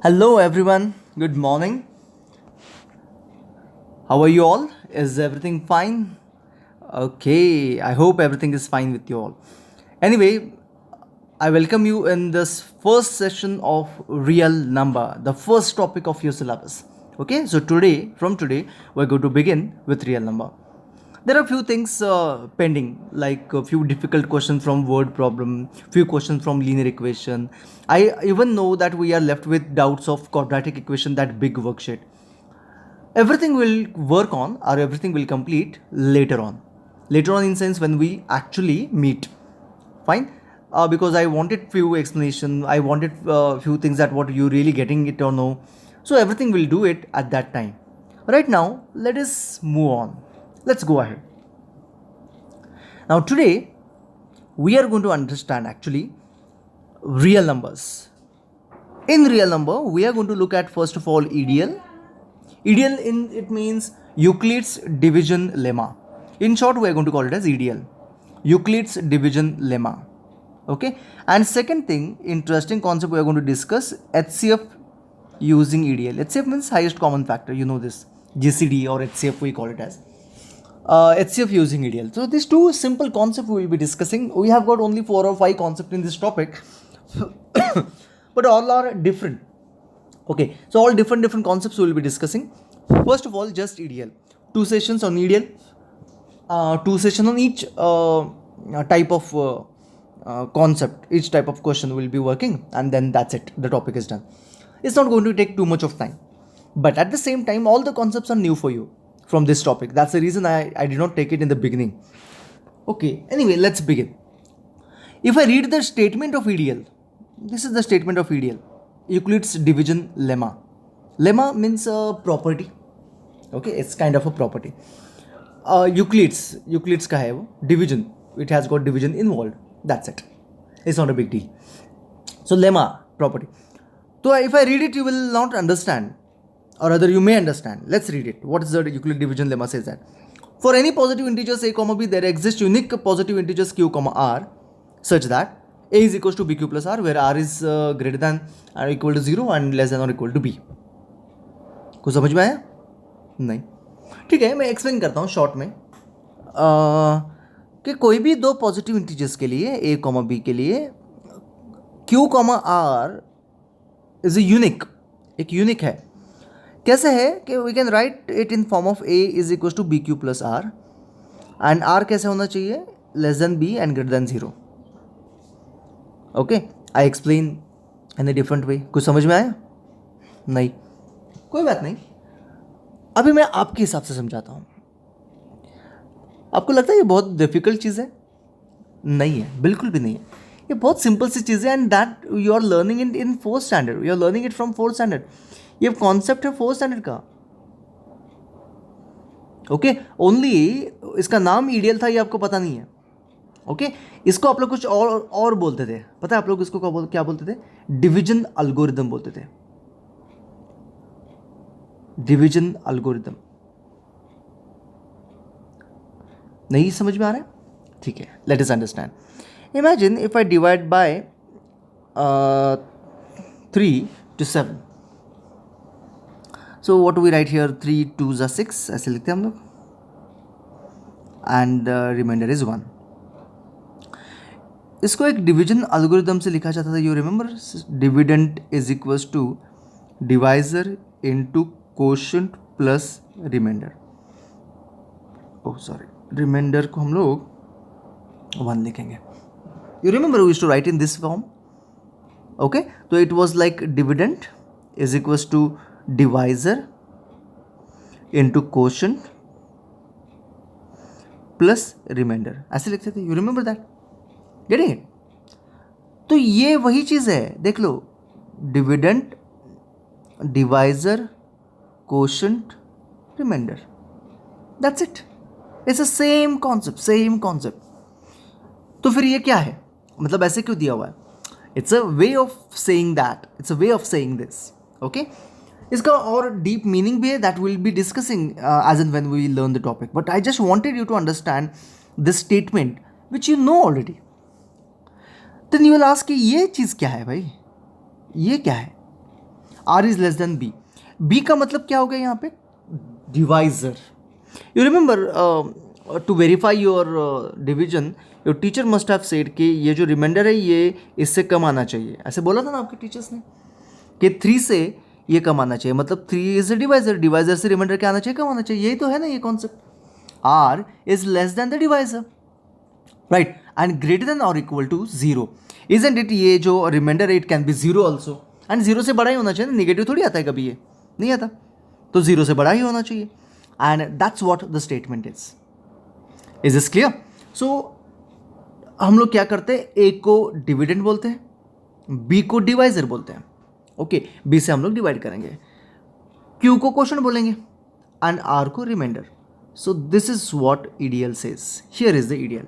Hello everyone, good morning. How are you all? Is everything fine? Okay, I hope everything is fine with you all. Anyway, I welcome you in this first session of real number, the first topic of your syllabus. Okay, so from today, we're going to begin with real number. There are few things pending, like a few difficult questions from word problem, few questions from linear equation. I even know that we are left with doubts of quadratic equation, that big worksheet. Everything will work on, or everything will complete later on in sense when we actually meet. Fine. Because I wanted few explanation, I wanted few things that what you really getting it or no. So everything will do it at that time. Right now, let us move on. Let's go ahead. Now today we are going to understand actually real numbers. In real number, we are going to look at first of all EDL. EDL in it means Euclid's division lemma. In short, we are going to call it as EDL, Euclid's division lemma. Okay. And second thing, interesting concept we are going to discuss, HCF using EDL. HCF means highest common factor. You know this, GCD or HCF we call it as. HCF using EDL. So these two simple concepts we will be discussing. We have got only 4 or 5 concepts in this topic, but all are different. Okay, so all different concepts we will be discussing. First of all, just EDL. 2 sessions on EDL. 2 sessions on each type of concept. Each type of question will be working, and then that's it. The topic is done. It's not going to take too much of time, but at the same time, all the concepts are new for you from this topic. That's the reason I did not take it in the beginning. Okay. Anyway, let's begin. If I read the statement of EDL, this is the statement of EDL, Euclid's division lemma. Lemma means a property. Okay, it's kind of a property. Euclid's का है वो division. It has got division involved. That's it. It's not a big deal. So lemma property. So if I read it, you will not understand, or rather you may understand. Let's read it. What is the Euclid division lemma says that? For any positive integers a comma b, there exists unique positive integers q comma r such that a is equals to bq plus r, where r is greater than or equal to 0 and less than or equal to b. कुछ समझ में आया? नहीं. ठीक है, मैं explain करता हूँ शॉर्ट में कि कोई भी दो पॉजिटिव इंटीजर्स के लिए a कॉमा b के लिए q comma r is a unique, एक यूनिक है. कैसे है कि we can write it in form of a is equal to B Q plus R, and r कैसे होना चाहिए? Less than b and greater than 0. Okay, I explain in a different way. कुछ समझ में आया? नहीं, कोई बात नहीं. अभी मैं आपके हिसाब से समझाता हूँ. आपको लगता है ये बहुत डिफिकल्ट चीज़ है? नहीं है, बिल्कुल भी नहीं है. ये बहुत सिंपल सी चीज़ है, and that you are learning in 4th standard. You are learning it from 4th standard. ये कॉन्सेप्ट है 4th स्टैंडर्ड का. ओके, ओनली इसका नाम ईडीएल था, ये आपको पता नहीं है. ओके, इसको आप लोग कुछ और बोलते थे. पता है आप लोग इसको क्या बोलते थे? डिवीजन अल्गोरिदम बोलते थे. Division algorithm. नहीं समझ में आ रहा है? ठीक है, let us understand. Imagine if I divide by 3 to 7. So what we write here? 3 2s are 6, ऐसे लिखते हैं हम लोग, एंड रिमाइंडर इज 1. इसको एक डिवीजन अल्गोरिदम से लिखा जाता था. You remember? Dividend is equals to divisor into quotient plus remainder. Oh sorry, remainder को हम लोग 1 लिखेंगे. You remember we used to write in this form. Okay, तो it was like dividend is equals to divisor into quotient plus remainder, ऐसे लिखते थे. You remember that? Getting it? तो ये वही चीज़ है, देख लो. Dividend, divisor, quotient, remainder, that's it. It's a same concept. तो फिर ये क्या है? मतलब ऐसे क्यों दिया हुआ है? It's a way of saying that, it's a way of saying this. Okay, इसका और डीप मीनिंग भी है, that will be discussing as and when we learn the topic. But I just wanted you to understand this statement which you know already. Then you will ask कि ये चीज़ क्या है भाई, ये क्या है? R is less than B, B का मतलब क्या हो गया यहाँ पे, divisor. You remember to verify your division your teacher must have said कि ये जो रिमाइंडर है ये इससे कम आना चाहिए, ऐसे बोला था ना आपके टीचर्स ने कि 3 से ये कम आना चाहिए, मतलब 3 इज अ डिवाइजर, डिवाइजर से रिमाइंडर क्या आना चाहिए, कम आना चाहिए. यही तो है ना ये concept. R is less than the divisor, right, and greater than और इक्वल टू 0. इजंट इट, ये जो remainder it can be 0 also, and 0 से बड़ा ही होना चाहिए, नेगेटिव थोड़ी आता है कभी, ये नहीं आता, तो 0 से बड़ा ही होना चाहिए. And that's what the statement is this clear. So हम लोग क्या करते हैं, ए को डिविडेंड बोलते हैं, बी को डिवाइजर बोलते हैं. ओके, बी से हम लोग डिवाइड करेंगे, क्यू को क्वोशंट बोलेंगे एंड आर को remainder. So this is what EDL says. Here is the EDL.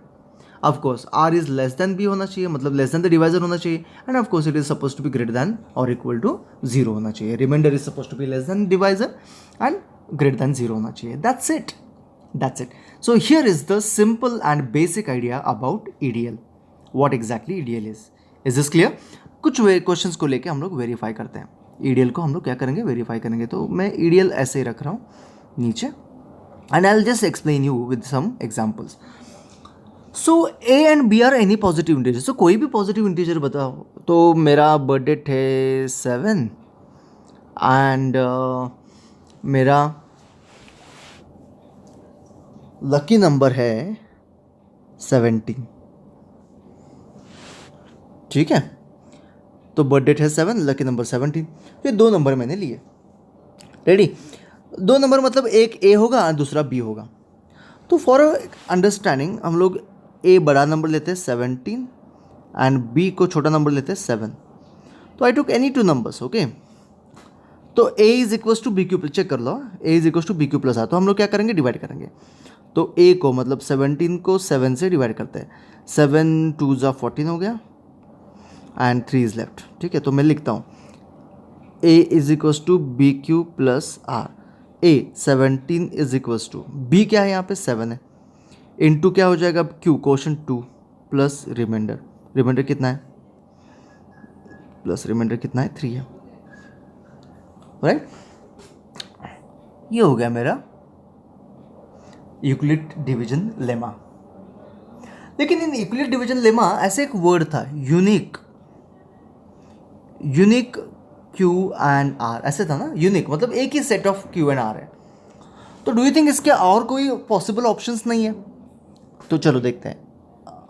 Of course R is less than B होना चाहिए, मतलब लेस देन द डिवाइजर होना चाहिए, and of course it is suppose to be greater than और equal to 0 होना चाहिए. Remainder is suppose to be less than divisor and greater than 0 होना चाहिए. That's it. That's it. So here is the simple and basic idea about EDL. What exactly EDL is. Is this clear? कुछ questions को लेके हम लोग verify करते हैं. EDL को हम लोग क्या करेंगे, वेरीफाई करेंगे. तो मैं EDL ऐसे ही रख रहा हूँ नीचे, and I'll just explain you with some examples. So A and B are any positive integers. So कोई भी पॉजिटिव इंटीजर बताओ. तो मेरा बर्थडे है 7 एंड मेरा लकी नंबर है 17. ठीक है, तो बर्थडे है 7, लकी नंबर 17. ये 2 नंबर मैंने लिए. रेडी, 2 नंबर मतलब एक ए होगा और दूसरा बी होगा. तो फॉर अंडरस्टैंडिंग हम लोग ए बड़ा नंबर लेते हैं 17 एंड बी को छोटा नंबर लेते हैं 7. तो I took any 2 numbers. Okay, तो a is equals to B Q plus, check कर लो, a is equals to B Q plus R. तो हम लोग क्या करेंगे, डिवाइड करेंगे. तो a को मतलब 17 को 7 से डिवाइड करते हैं. 7 2 ज़ा 14 हो गया एंड 3 इज लेफ्ट. ठीक है, तो मैं लिखता हूँ a is equals to B Q plus R. a 17 is equals to b क्या है यहाँ पे 7 है, इनटू क्या हो जाएगा q quotient 2 plus remainder. Remainder कितना है, प्लस रिमाइंडर कितना है 3 है. राइट, ये हो गया मेरा यूक्लिड डिवीजन लेमा. लेकिन इन यूक्लिड डिवीजन लेमा ऐसे एक वर्ड था unique, unique Q and R, ऐसे था ना. यूनिक मतलब एक ही set of Q and R है. तो डू यू थिंक इसके और कोई पॉसिबल ऑप्शंस नहीं है? तो चलो देखते हैं.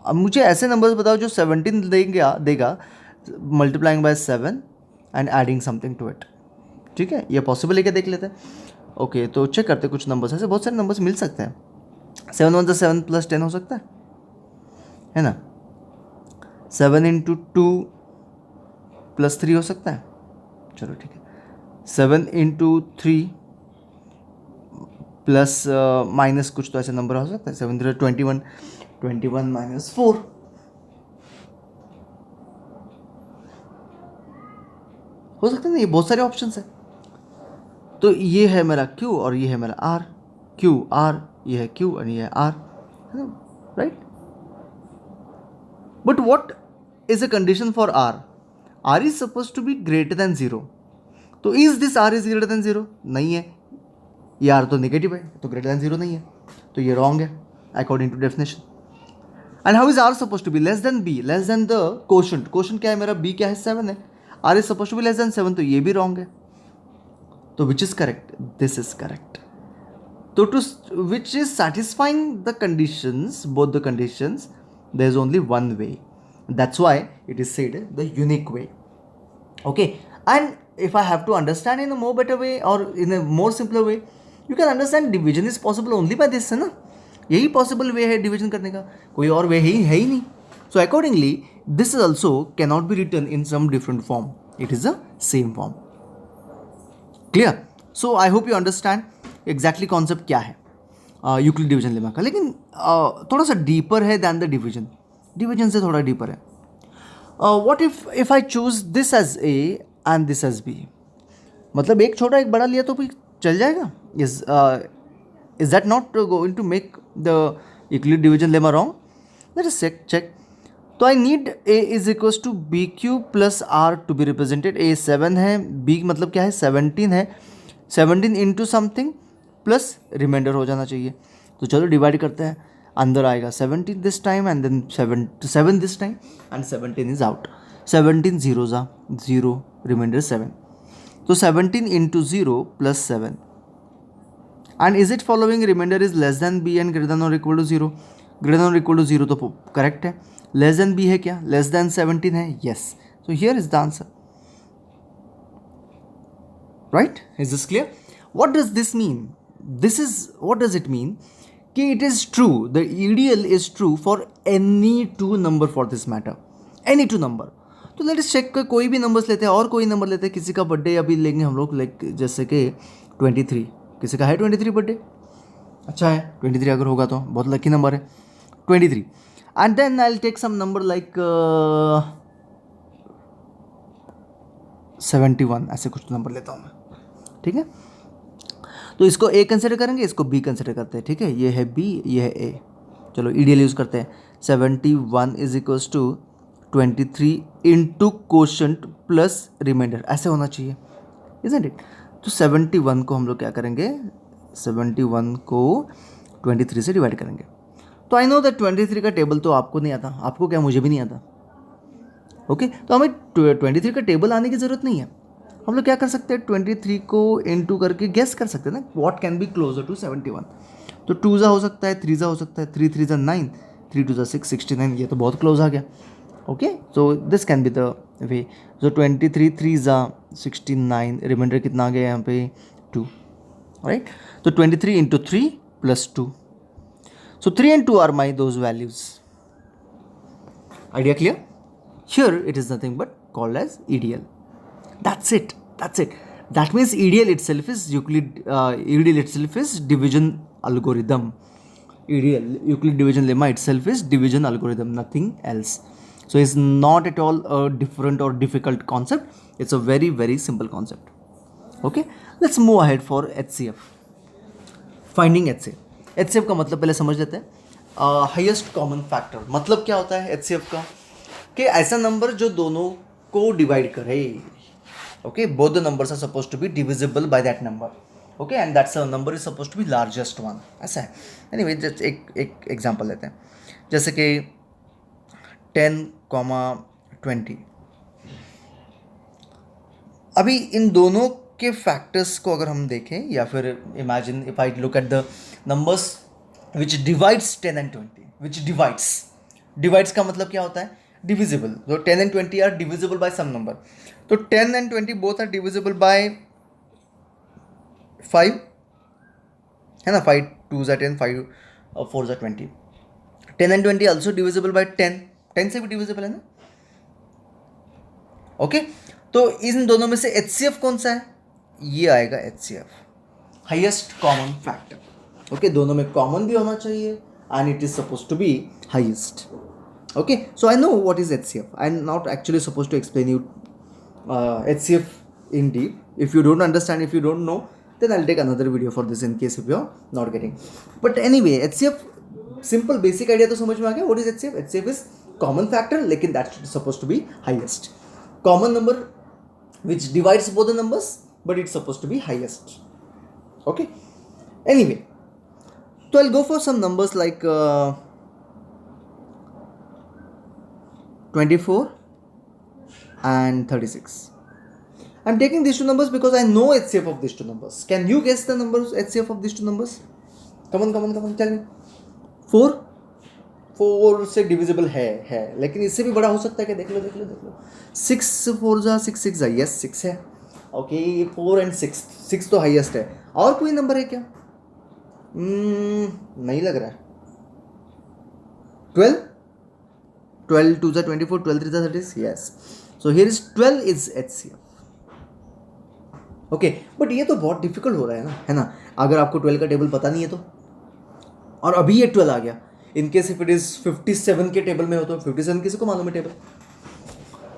अब मुझे ऐसे नंबर्स बताओ जो 17 देगा multiplying by 7 and adding something to it. ठीक है, ये पॉसिबल है क्या, देख लेते हैं. ओके, तो चेक करते हैं कुछ नंबर्स. ऐसे बहुत सारे नंबर्स मिल सकते हैं. 7 1 7 प्लस 10 हो सकता है ना. 7 इंटू 2 प्लस 3 हो सकता है. चलो ठीक है. 7 इंटू 3 प्लस माइनस कुछ तो ऐसे नंबर हो सकता है. 7 3 21, 21 माइनस 4 हो सकता है ना. ये बहुत सारे ऑप्शंस हैं. तो ये है मेरा Q और ये है मेरा R. Q R, ये है Q और ये है R, right. But what is a condition for R? R is suppose to be greater than 0. तो is this R is greater than 0? नहीं है. ये R तो नेगेटिव है, तो ग्रेटर देन 0 नहीं है. तो ये रॉन्ग है according to definition. And how is R suppose to be less than B, less than the quotient. Quotient क्या है मेरा, B क्या है 7 है. R is suppose to be less than 7, तो ये भी रॉन्ग है. तो which is correct? This is correct. So to which is satisfying the conditions, both the conditions, there is only one way. That's why it is said the unique way. Okay, and if I have to understand in a more better way or in a more simpler way, you can understand division is possible only by this, है ना. यही possible way है division करने का, कोई और way है ही नहीं. So accordingly, this is also cannot be written in some different form. It is the same form. Clear. So I hope you understand exactly concept क्या है यूक्लिड डिवीजन लेमा का. लेकिन थोड़ा सा डीपर है दैन द डिवीजन. डिवीजन से थोड़ा deeper है. What if I choose this as A and this as B, मतलब एक छोटा एक बड़ा लिया तो भी चल जाएगा. Is that not going to make the Euclid division lemma wrong? Let us check. तो I need A is equal to B Q plus R to be represented. A 7 है, बी मतलब क्या है 17 है, 17 इंटू समथिंग प्लस रिमाइंडर हो जाना चाहिए. तो चलो डिवाइड करते हैं. अंदर आएगा 17 this time and then 7 this time and 17 is out. 17 zero जा जीरो, रिमाइंडर 7. तो 17 into zero plus 7. And is it following remainder is less than B and greater than और equal to zero. Greater than और equal to zero तो correct है. Less than B है क्या, less than 17 है, yes. So here is the answer. Right, is this clear? What does this mean? This is what does it mean कि it is true, the ideal is true for any two number for this matter, any two number. तो let us check, कोई भी numbers लेते हैं और कोई number लेते हैं. किसी का बर्थडे अभी लेंगे हम लोग, लाइक जैसे कि 23. किसी का है 23 बर्थडे, अच्छा है 23 अगर होगा तो बहुत लकी नंबर है 23. And then I will take some number like 71, ऐसे कुछ नंबर लेता हूँ मैं. ठीक है, तो इसको ए कंसिडर करेंगे, इसको बी कंसिडर करते हैं. ठीक है, ये है बी, ये है ए. चलो ईडियल यूज़ करते हैं. 71 is equals to 23 into quotient plus remainder, ऐसे होना चाहिए, इजंट इट? तो 71 को हम लोग क्या करेंगे, 71 को 23 से डिवाइड करेंगे. तो आई नो दैट 23 का टेबल तो आपको नहीं आता, आपको क्या, मुझे भी नहीं आता. ओके, तो हमें 23 का टेबल आने की ज़रूरत नहीं है. हम लोग क्या कर सकते हैं, 23 को इनटू करके गेस कर सकते हैं ना, what can be closer to 71. तो 2 जा हो सकता है, 3 जा हो सकता है, 3 3 जा 9, 3 2 जा 6, 69. ये तो बहुत क्लोज आ गया. Okay, so this can be the way. So 23 3 जा 69, रिमाइंडर कितना आ गया यहाँ पे 2. राइट, तो 23 into 3 plus 2. So 3 and 2 are my those values. Idea clear? Here it is nothing but called as ideal. That's it. That's it. That means ideal itself is ideal itself is division algorithm. Ideal Euclid division lemma itself is division algorithm, nothing else. So it's not at all a different or difficult concept. It's a very very simple concept. Okay, let's move ahead for HCF. Finding HCF. HCF का मतलब पहले समझ लेते हैं. Highest common factor मतलब क्या होता है HCF का, कि ऐसा नंबर जो दोनों को डिवाइड करे. Okay, both the numbers are suppose to be divisible by that number. Okay, and that's number is suppose to be largest one, ऐसा है. एनीवे, जस्ट एक एग्जांपल लेते हैं, जैसे कि 10, 20. अभी इन दोनों के फैक्टर्स को अगर हम देखें, या फिर imagine if I look at the numbers which divides 10 and 20, which divides का मतलब क्या होता है, डिविजिबल. तो 10 and 20 are divisible by some number. तो 10 and 20 both are divisible by 5, है ना. 5 2 जा 10, 5 4 जा 20. 10 and 20 ऑल्सो डिविजिबल बाय 10 से भी डिविजिबल है ना. ओके, तो इन दोनों में से HCF कौन सा है, ये आएगा HCF, highest common factor. Okay, दोनों में कॉमन भी होना चाहिए and it is suppose to be highest. Okay, so I know what is HCF. I am not actually suppose to explain you HCF in deep. If you don't understand, if you don't know, then I'll take another video for this in case if you're not getting. But anyway, HCF simple basic idea तो समझ में आ गया. What is HCF? HCF is common factor, लेकिन that's supposed to be highest. Common number which divides both the numbers, but it's supposed to be highest. Okay. Anyway, so I'll go for some numbers like 24 and 36. I'm taking these two numbers because I know HCF of these two numbers. Can you guess the numbers HCF of these two numbers? Come on, tell me. 4 से divisible है, लेकिन इससे भी बड़ा हो सकता है क्या, देख लो. 6 4 जा 6 6 जा, यस 6 है. ओके, 4 and 6 तो हाईएस्ट है. और कोई नंबर है क्या, नहीं लग रहा है. 12 2 जा 24, 12 3 जा 30, yes. So here is 12 is HCF. Okay, but ये तो बहुत डिफिकल्ट हो रहा है ना. अगर आपको 12 का टेबल पता नहीं है तो, और अभी ये 12 आ गया. In case if it is 57 के टेबल में हो तो 57 किसी को मालूम है table.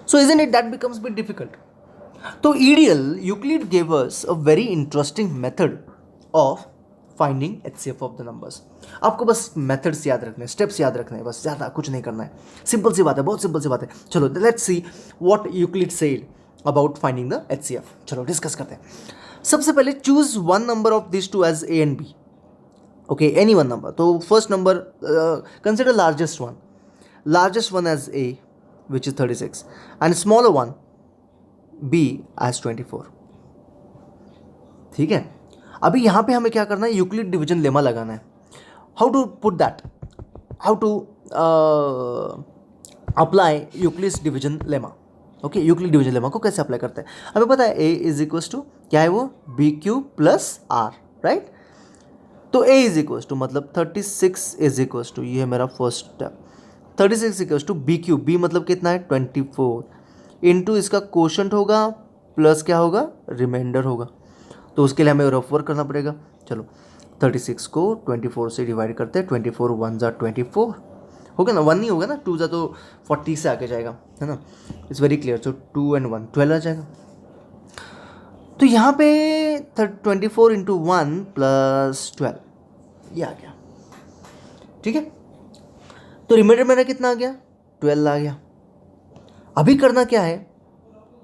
So isn't it that becomes bit difficult. तो ideal Euclid gave us a very interesting method of finding HCF of the numbers. आपको बस मेथड्स याद रखने, स्टेप्स याद रखने हैं, बस ज़्यादा कुछ नहीं करना है। सिंपल सी बात है, बहुत सिंपल सी बात है। चलो let's see what Euclid said about finding the HCF। चलो डिस्कस करते हैं। सबसे पहले choose one number of this two as A and B। Okay, any one number. तो first number consider largest one as A, which is 36, and smaller one B as 24। ठीक है, अभी यहाँ पे हमें क्या करना है, यूक्लिड डिवीजन लेमा लगाना है। How to put that, how to apply Euclid division lemma. Okay, Euclid division lemma को कैसे अप्लाई करते हैं, हमें पता है A इज इक्वल्स टू क्या है वो, BQ प्लस R, राइट। तो A इज इक्वल्स टू मतलब 36 इज इक्वल्स टू, ये है मेरा first step, 36 equals to BQ, B मतलब कितना है 24, इंटू इसका कोशंट होगा प्लस क्या होगा, रिमाइंडर होगा। तो उसके लिए हमें रफ वर्क करना पड़ेगा। चलो 36 को 24 से डिवाइड करते हैं, 24 1 ज़ा 24 हो गया ना, 1 नहीं होगा ना, 2 ज़ा तो 40 से आगे जाएगा, है ना। It's very clear. So 2 and 1 12 आ जाएगा। तो यहाँ पे 24 इंटू 1 प्लस 12 ये आ गया, ठीक है। तो रिमाइंडर मेरा कितना आ गया, 12 आ गया। अभी करना क्या है,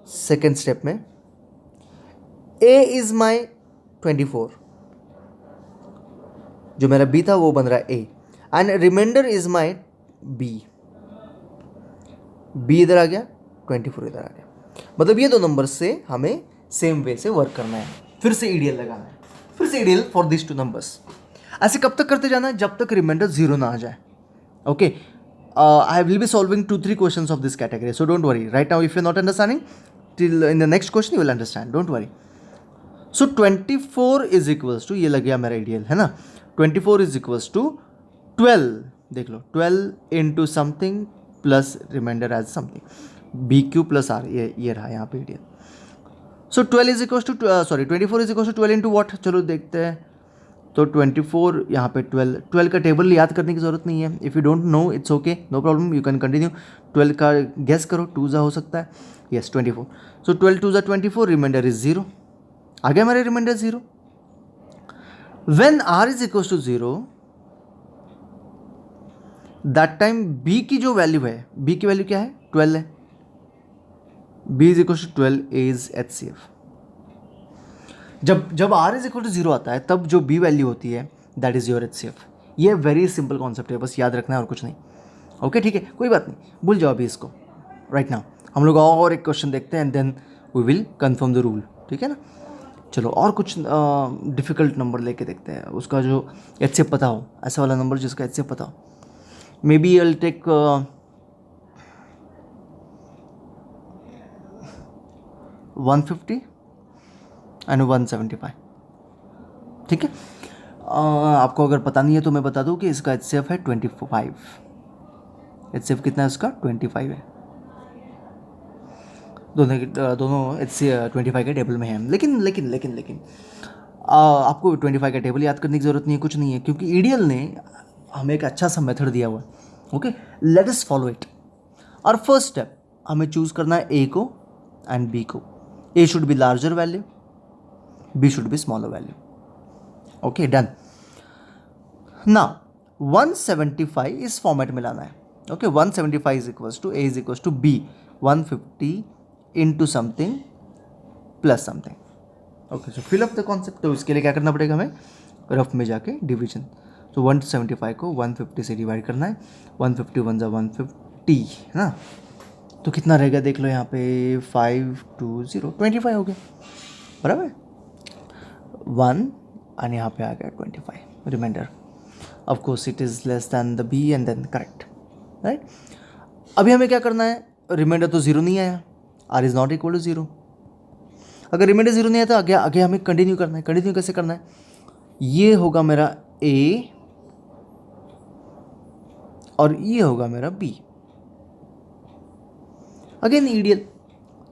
सेकेंड स्टेप में A इज माई 24, जो मेरा B था वो बन रहा है A, and remainder is my B इधर आ गया, 24 इधर आ गया। मतलब ये दो नंबर से हमें सेम वे से वर्क करना है, फिर से ईडीएल लगाना है, फिर से EDL for this two numbers. ऐसे कब तक करते जाना है, जब तक रिमाइंडर 0 ना आ जाए। Okay, I will be solving 2-3 questions of this category, so don't worry. Right now, if you're not understanding, till in the next question you will understand. Don't worry. So 24 is equals to, ये लग गया मेरा ideal, है ना। 24 is equals to 12, देख लो 12 into something plus remainder as something, BQ plus R, ये रहा यहाँ पे ideal। So 12 is equals to 24 is equals to 12 into what, चलो देखते हैं। तो 24 यहाँ पे 12 का टेबल याद करने की ज़रूरत नहीं है। If you don't know it's okay, no problem, you can continue. 12 का गेस करो, 2 ज़ा हो सकता है, यस 24। सो 12 2 ज़ा 24, रिमाइंडर इज 0, आ गया मेरा remainder 0। When R is equals to 0, that time B की जो वैल्यू है, B की वैल्यू क्या है, 12 है। B is equals to 12 is HCF। जब R इज इक्वल टू 0 आता है, तब जो B वैल्यू होती है दैट इज़ योर HCF। ये वेरी सिंपल कॉन्सेप्ट है, बस याद रखना है और कुछ नहीं। ओके, ठीक है, कोई बात नहीं, भूल जाओ अभी इसको। राइट नाउ हम लोग और एक क्वेश्चन देखते हैं and then we will confirm the rule, ठीक है ना। चलो और कुछ डिफ़िकल्ट नंबर लेके देखते हैं, उसका जो HCF पता हो, ऐसा वाला नंबर जिसका HCF पता हो। Maybe I will take 150 and 175, ठीक है। आपको अगर पता नहीं है तो मैं बता दूं कि इसका HCF है 25। HCF कितना है इसका, 25 है। दोनों HCF 25 के टेबल में हैं। लेकिन आपको 25 का टेबल याद करने की ज़रूरत नहीं है, कुछ नहीं है, क्योंकि ईडीएल ने हमें एक अच्छा सा मेथड दिया हुआ है। Okay, let us follow it. और फर्स्ट स्टेप हमें चूज़ करना है A को एंड B को। A should be larger value, B should be smaller value. Okay, done. Now 175 इस फॉर्मेट में लाना है। Okay, 175 is equals to A is equals to B 150 into something plus something. Okay, so fill up the concept. तो इसके लिए क्या करना पड़ेगा हमें, रफ में जाके डिवीजन। तो 175 को 150 से डिवाइड करना है, 150 1 ज़ा 150, है ना। तो कितना रहेगा देख लो यहाँ पे, 5 2 0 25 हो गया, बराबर 1 और यहाँ पे आ गया 25 remainder. Of course it is less than the B and then correct, right. अभी हमें क्या करना है, रिमाइंडर तो 0 नहीं आया, R is not equal to 0। अगर रिमाइंडर 0 नहीं आया तो आगे हमें कंटिन्यू करना है। कंटिन्यू कैसे करना है, ये होगा मेरा A और ये होगा मेरा B। अगेन ईडीएल,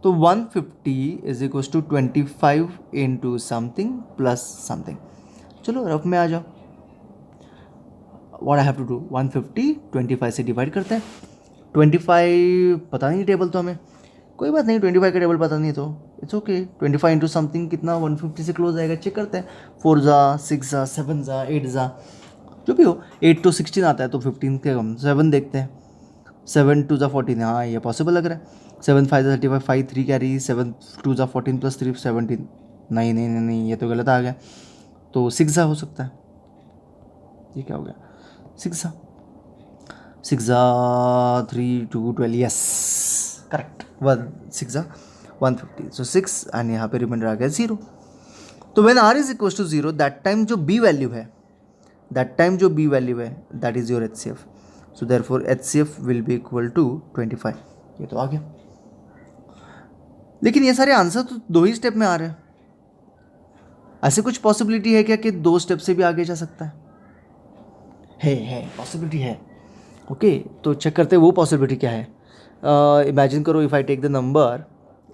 तो 150 is equals to 25 into something plus something. चलो रफ में आ जाओ, what I have to do, 150 25 से डिवाइड करते हैं। 25 पता नहीं टेबल तो हमें, कोई बात नहीं, 25 का टेबल पता नहीं तो इट्स ओके। 25 इंटू समथिंग कितना 150 से क्लोज आएगा, चेक करते हैं। 4 जा 6 जा 7 जा 8 जा जो भी हो, 8 to 16 आता है तो 15 के हम 7 देखते हैं। 7 2 जा 14, हाँ ये पॉसिबल लग रहा है। 7 5 जा 35, 5 3 कैरी, 7 2 जा 14 प्लस 3 17। नहीं नहीं नहीं नहीं, ये तो गलत आ गया। तो 6 जा हो सकता है। ये क्या हो गया, 6 जा 6 जा 3 2 12, यस करेक्ट। 6 जा 150, सो 6 एंड यहाँ पे रिमाइंडर आ गया 0। तो when r is equal to 0, that time जो b वैल्यू है, that is your HCF। So therefore HCF will be equal to 25। ये तो आ गया। लेकिन ये सारे आंसर तो 2 ही स्टेप में आ रहे हैं। ऐसे कुछ पॉसिबिलिटी है क्या कि 2 स्टेप से भी आगे जा सकता है? पॉसिबिलिटी है। ओके, तो चेक करते हैं वो पॉसिबिलिटी क्या है। इमेजिन करो, if I take the number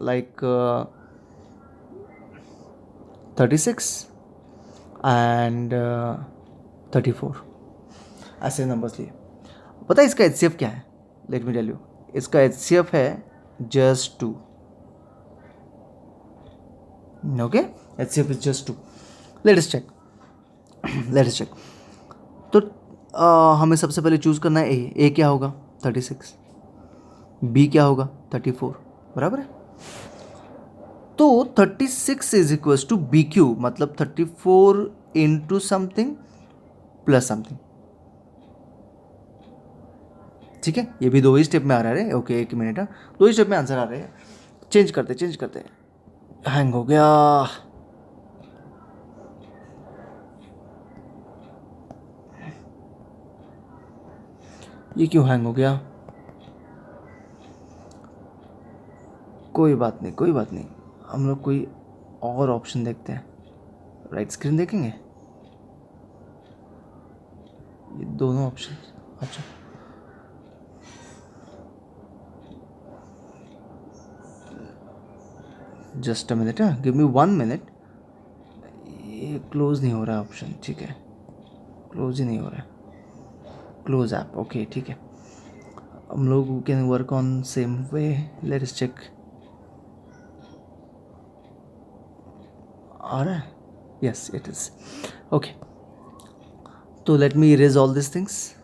like 36 and 34, ऐसे नंबर्स लिए। पता है इसका HCF क्या है? लेट मी टेल यू, इसका HCF है just 2। Okay, HCF is just 2। Let us check. तो हमें सबसे पहले चूज करना है ए क्या होगा 36, बी क्या होगा 34, बराबर है। तो 36 is equals to B Q, मतलब 34 इंटू समथिंग प्लस समथिंग। ठीक है, ये भी 2 ही स्टेप में आ रहा है। ओके, 1 मिनट, 2 ही स्टेप में आंसर आ रहे हैं। चेंज करते। हैंग हो गया। ये क्यों हैंग हो गया? कोई बात नहीं, हम लोग कोई और ऑप्शन देखते हैं। राइट स्क्रीन देखेंगे, ये दोनों ऑप्शन। अच्छा, just a minute, give me 1 minute. ये क्लोज नहीं हो रहा है ऑप्शन, ठीक है, क्लोज ही नहीं हो रहा है। क्लोज ऐप, ओके ठीक है। हम लोग can work on same way. Let us check. आ रहा है, यस इट इज ओके। तो let me erase all this things.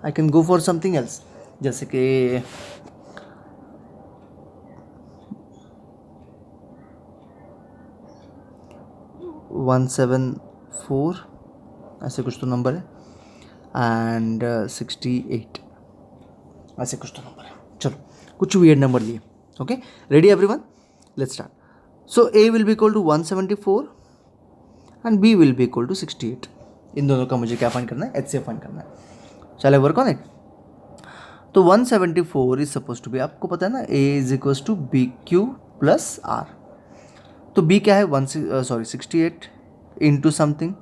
I can go for something else, जैसे कि 174, ऐसे कुछ तो नंबर है, एंड 68, ऐसे कुछ तो नंबर है। चलो, कुछ वियर्ड नंबर लिए। Okay, ready everyone, let's start. So A will be equal to 174 and B will be equal to 68। इन दोनों का मुझे क्या फाइंड करना है? HCF फाइंड करना है। चलो वर्क ऑन इट। तो 174 इज सपोज टू बी, आपको पता है ना, A is equal to B Q plus R। तो B क्या है 68 इंटू समथिंग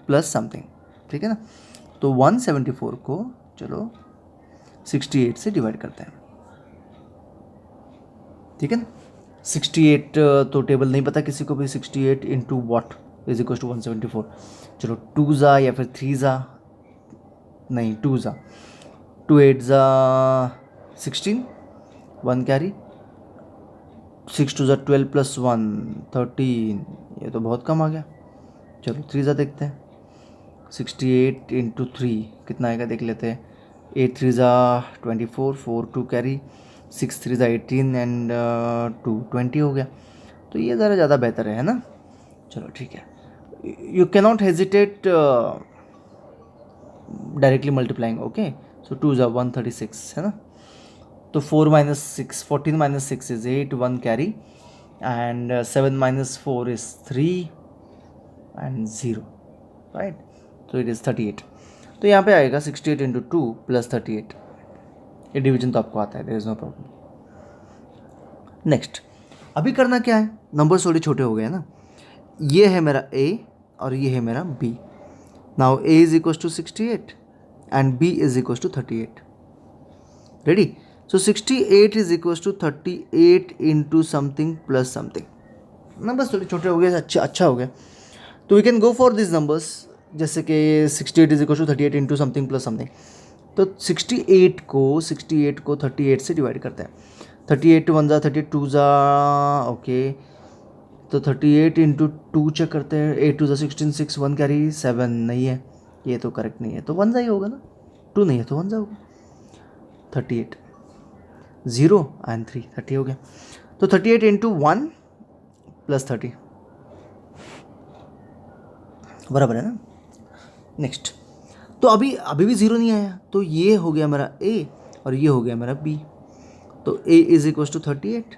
प्लस समथिंग, ठीक है ना। तो 174 को चलो 68 से डिवाइड करते हैं, ठीक है ना। 68 तो टेबल नहीं पता किसी को भी। 68 into what is equal to 174। चलो 2 ज़ा या फिर 3 ज़ा, नहीं 2 ज़ा, 2 8 ज़ा 16, 1 कैरी, 6 2 ज़ा 12 प्लस 1 13, ये तो बहुत कम आ गया। चलो 3 ज़ा देखते हैं। 68 इंटू 3 कितना आएगा देख लेते हैं। 8 3 ज़ा 24, 4 2 कैरी, 6 3 ज़ा 18 एंड 2 20 हो गया। तो ये ज़रा ज़्यादा बेहतर है ना। चलो ठीक है, you cannot hesitate directly multiplying. Okay, so 2 ज़ा 136 है ना। तो 4 minus 6, 14 minus 6 is 8, 1 carry, and 7 minus 4 is 3 and 0, right. तो इट इज़ 38। तो यहाँ पे आएगा 68 इंटू 2 प्लस 38। ये डिवीजन तो आपको आता है, there is no problem. Next, अभी करना क्या है, नंबर थोड़े छोटे हो गए हैं ना। ये है मेरा A और ये है मेरा B। Now A is equal to 68 and B is equal to 38। Ready? So 68 is equal to 38 into something plus something. Numbers थोड़े छोटे हो गए, अच्छा हो गया। तो we can go for this numbers, जैसे कि 68 is equal to 38 into something plus something. तो 68 को 38 से डिवाइड करते हैं। 38 वन ज़ा 32 ज़ा ओके, तो 38 इंटू 2 चेक करते हैं, 8 2 ज़ा 16, 6 1 कैरी 7 नहीं है, ये तो करेक्ट नहीं है, तो वन ज़ा ही होगा ना, 2 नहीं है तो वन ज़ा होगा। 38 0 एंड 3 30 हो गया, तो 38 इंटू 1 प्लस 30 बराबर है ना। नेक्स्ट, तो अभी अभी भी ज़ीरो नहीं आया, तो ये हो गया मेरा ए और ये हो गया मेरा बी, तो A is equal to 38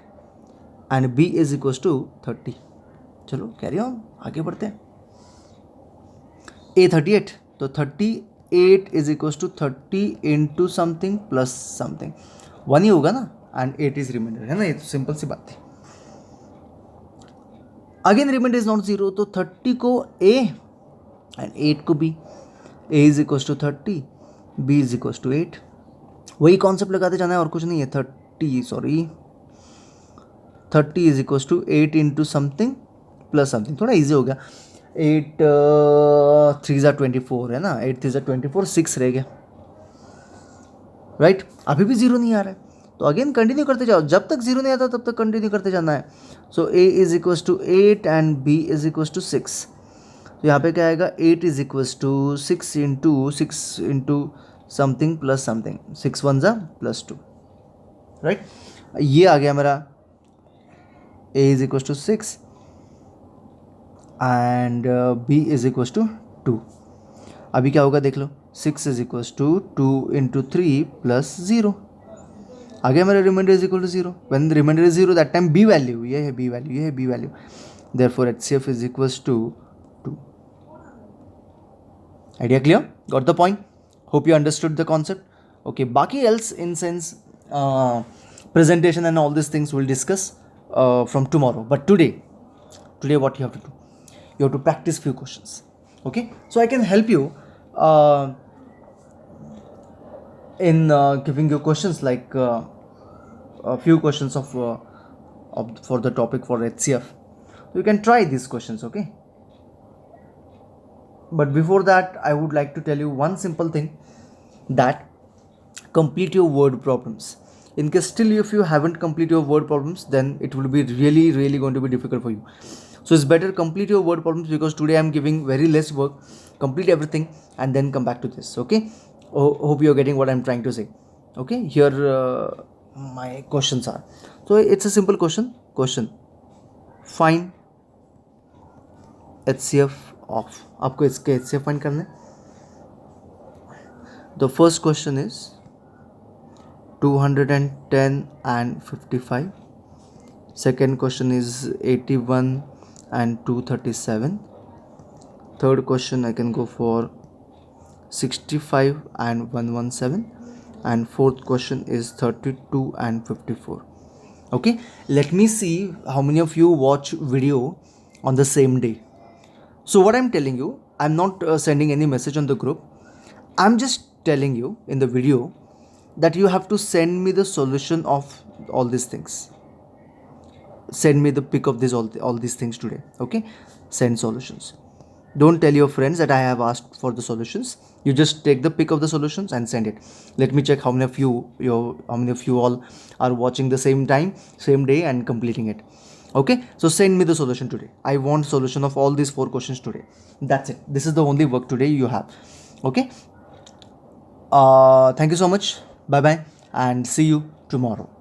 and B is equal to 30। चलो कैरी ऑन, आगे बढ़ते हैं। ए 38, तो 38 is equal to 30 into something plus something, one ही होगा ना, एंड 8 इज रिमाइंडर, है ना, ये तो सिंपल सी बात थी। Again remainder is not zero, तो 30 को ए एंड 8 को B, A is equal to 30, B is equal to 8, वही कॉन्सेप्ट लगाते जाना है और कुछ नहीं है। 30 is equal to 8 into something plus something, थोड़ा इजी हो गया। 8 3 ज़ा 24 है ना, 8 3 ज़ा 24, 6 रह गया, राइट। अभी भी जीरो नहीं आ रहा है, तो अगेन कंटिन्यू करते जाओ, जब तक जीरो नहीं आता तब तक कंटिन्यू करते जाना है। So A is equal to 8 and B is equal to 6, तो यहाँ पे क्या आएगा, 8 is equal to 6 into something plus something, 6 1 ज़ा प्लस 2, राइट। ये आ गया मेरा A is equal to 6 and B is equal to 2। अभी क्या होगा देख लो, 6 is equal to 2 into 3 plus 0, आ गया मेरा remainder is equal to 0। When remainder is 0 that time B value, ये है बी वैल्यू, ये है B value, therefore HCF is equal to 2। Idea clear, got the point, hope you understood the concept. Okay, बाकी else in sense presentation and all these things we'll discuss from tomorrow, but today what you have to do, you have to practice few questions. Okay, so I can help you in giving you questions like a few questions of for the topic for HCF. You can try these questions, okay? But before that I would like to tell you one simple thing, that complete your word problems. In case still if you haven't complete your word problems, then it will be really going to be difficult for you. So it's better complete your word problems, because today I'm giving very less work. Complete everything and then come back to this, okay? Hope you're getting what I'm trying to say. Okay, here my questions are, so it's a simple question, find HCF of, आपको इसके HCF find करना है। The first question is 210 and 55. Second question is 81 and 237. Third question I can go for 65 and 117. And fourth question is 32 and 54. Okay, let me see how many of you watch video on the same day. So what I'm telling you, I'm not sending any message on the group. I'm just telling you in the video that you have to send me the solution of all these things. Send me the pic of this all these things today, okay? Send solutions. Don't tell your friends that I have asked for the solutions. You just take the pic of the solutions and send it. Let me check how many of you all are watching the same time, same day and completing it. Okay, so send me the solution today. I want solution of all these 4 questions today. That's it. This is the only work today you have. Okay, thank you so much. Bye bye and see you tomorrow.